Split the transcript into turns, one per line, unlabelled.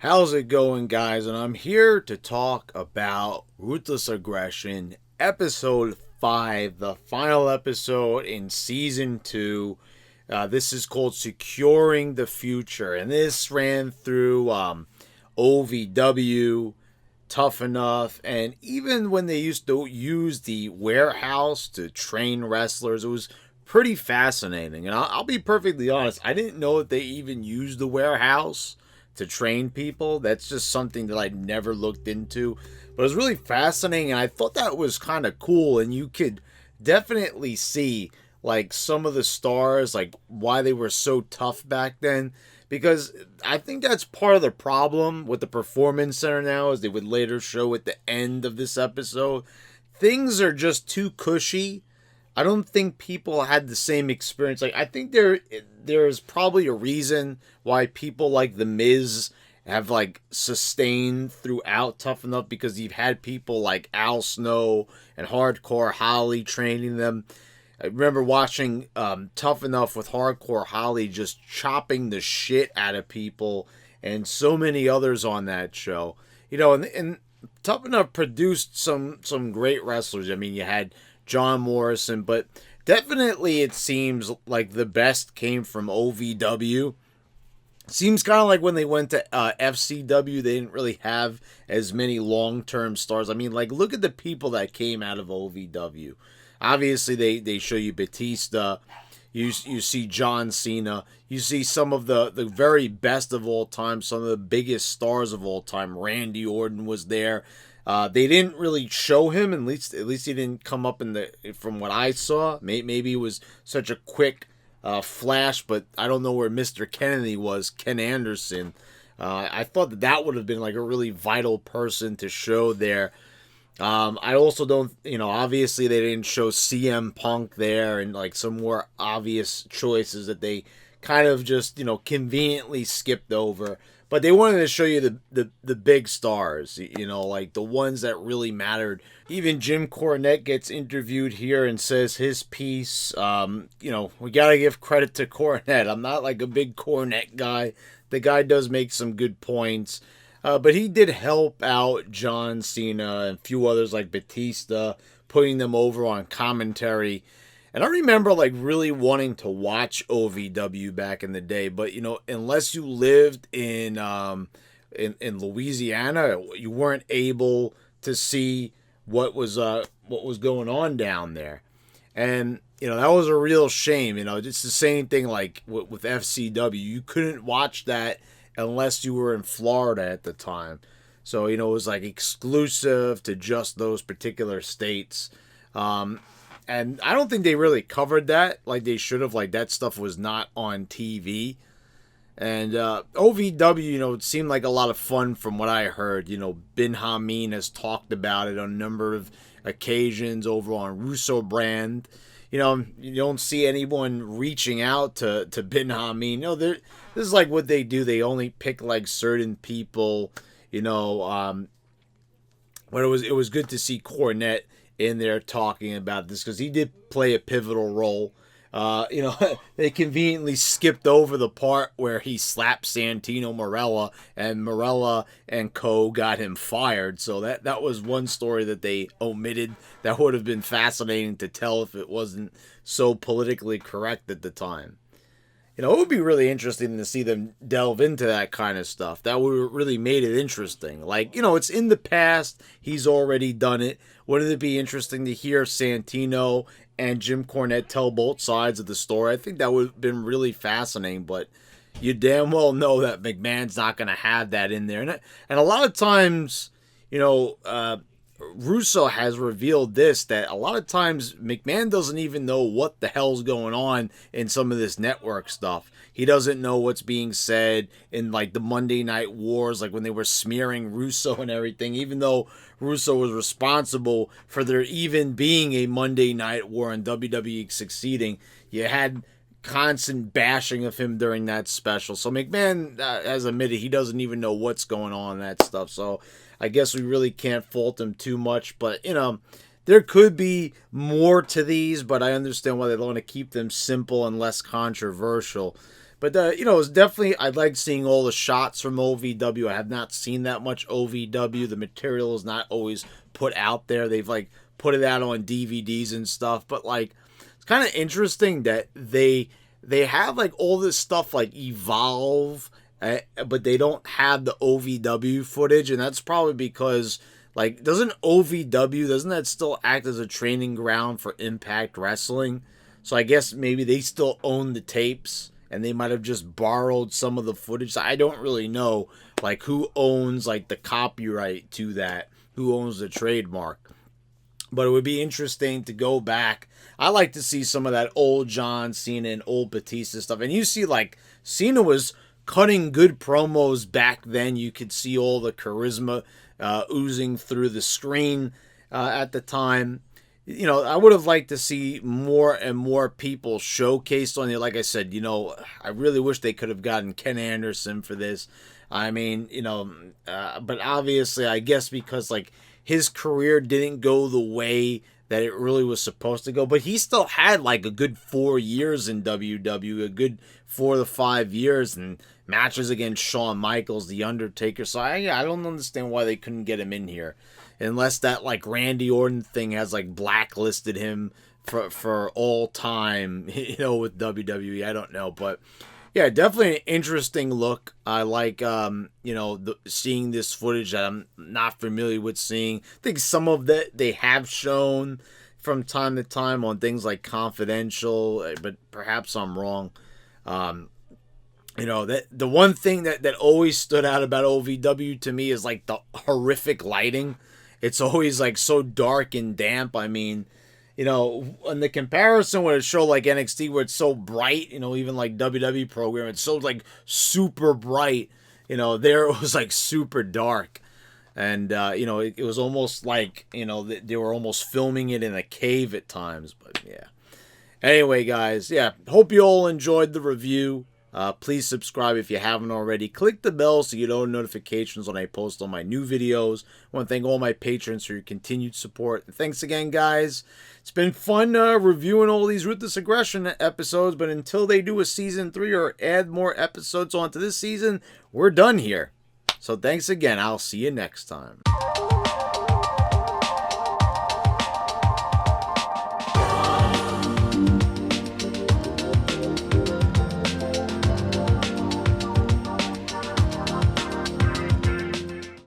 How's it going, guys? And I'm here to talk about Ruthless Aggression, episode 5, the final episode in season 2. This is called Securing the Future, and this ran through OVW, Tough Enough, and even when they used to use the warehouse to train wrestlers, it was pretty fascinating. And I'll be perfectly honest, I didn't know that they even used the warehouse to train people. That's just something that I never looked into. But it was really fascinating, and I thought that was kind of cool. And you could definitely see like some of the stars, like why they were so tough back then. Because I think that's part of the problem with the Performance Center now, as they would later show at the end of this episode. Things are just too cushy. I don't think people had the same experience. Like I think there's probably a reason why people like The Miz have like sustained throughout Tough Enough, because you've had people like Al Snow and Hardcore Holly training them. I remember watching Tough Enough with Hardcore Holly just chopping the shit out of people, and so many others on that show. And Tough Enough produced some great wrestlers. I mean, you had John Morrison, but definitely it seems like the best came from OVW. Seems kind of like when they went to FCW, they didn't really have as many long-term stars. I mean, like, look at the people that came out of OVW. Obviously, they show you Batista. You see John Cena. You see some of the very best of all time, some of the biggest stars of all time. Randy Orton was there. They didn't really show him, at least he didn't come up from what I saw. Maybe it was such a quick flash, but I don't know where Mr. Kennedy was, Ken Anderson. I thought that would have been like a really vital person to show there. I also don't, obviously they didn't show CM Punk there, and like some more obvious choices that they kind of just, conveniently skipped over. But they wanted to show you the big stars, like the ones that really mattered. Even Jim Cornette gets interviewed here and says his piece. We got to give credit to Cornette. I'm not like a big Cornette guy. The guy does make some good points. But he did help out John Cena and a few others like Batista, putting them over on commentary. And I remember like really wanting to watch OVW back in the day, but unless you lived in Louisiana, you weren't able to see what was going on down there. And that was a real shame. It's the same thing like with FCW. You couldn't watch that unless you were in Florida at the time. So, it was like exclusive to just those particular states. And I don't think they really covered that like they should have. Like that stuff was not on TV. And OVW, it seemed like a lot of fun from what I heard. Bin Hameen has talked about it on a number of occasions over on Russo Brand. You don't see anyone reaching out to Bin Hameen. This is like what they do. They only pick like certain people. But it was good to see Cornette in there talking about this, because he did play a pivotal role. They conveniently skipped over the part where he slapped Santino Marella, and Marella and co got him fired. So that was one story that they omitted. That would have been fascinating to tell if it wasn't so politically correct at the time. It would be really interesting to see them delve into that kind of stuff. That would have really made it interesting. Like, it's in the past. He's already done it. Wouldn't it be interesting to hear Santino and Jim Cornette tell both sides of the story? I think that would have been really fascinating, but you damn well know that McMahon's not going to have that in there. And a lot of times, Russo has revealed this, that a lot of times McMahon doesn't even know what the hell's going on in some of this network stuff. He doesn't know what's being said in like the Monday Night Wars, like when they were smearing Russo and everything, even though Russo was responsible for there even being a Monday Night War and WWE succeeding. You had constant bashing of him during that special. So McMahon has admitted he doesn't even know what's going on in that stuff. So I guess we really can't fault him too much. But, there could be more to these, but I understand why they want to keep them simple and less controversial. But it's definitely, I like seeing all the shots from OVW. I have not seen that much OVW. The material is not always put out there. They've like put it out on DVDs and stuff. But like, it's kind of interesting that they have like all this stuff like Evolve, but they don't have the OVW footage, and that's probably because like doesn't that still act as a training ground for Impact Wrestling? So I guess maybe they still own the tapes and they might have just borrowed some of the footage. I don't really know like who owns like the copyright to that, who owns the trademark. But it would be interesting to go back. I like to see some of that old John Cena and old Batista stuff. And you see like Cena was cutting good promos back then. You could see all the charisma oozing through the screen at the time. I would have liked to see more and more people showcased on it. Like I said, I really wish they could have gotten Ken Anderson for this. I mean, but obviously, I guess because like his career didn't go the way that it really was supposed to go, but he still had like a good 4 years in WWE, a good 4 to 5 years, and matches against Shawn Michaels, The Undertaker. So I don't understand why they couldn't get him in here. Unless that like Randy Orton thing has like blacklisted him for all time, with WWE. I don't know, but yeah, definitely an interesting look. I like seeing this footage that I'm not familiar with seeing. I think some of that they have shown from time to time on things like Confidential, but perhaps I'm wrong. That the one thing that always stood out about OVW to me is like the horrific lighting. It's always like so dark and damp. I mean, in the comparison with a show like NXT where it's so bright, even like WWE program, it's so like super bright. There it was like super dark. And, it was almost like, they were almost filming it in a cave at times. But yeah. Anyway, guys, yeah, hope you all enjoyed the review. Please subscribe if you haven't already. Click the bell so you know notifications when I post on my new videos. I want to thank all my patrons for your continued support. Thanks again, guys. It's been fun reviewing all these Ruthless Aggression episodes, but until they do a season 3 or add more episodes onto this season, we're done here. So thanks again. I'll see you next time.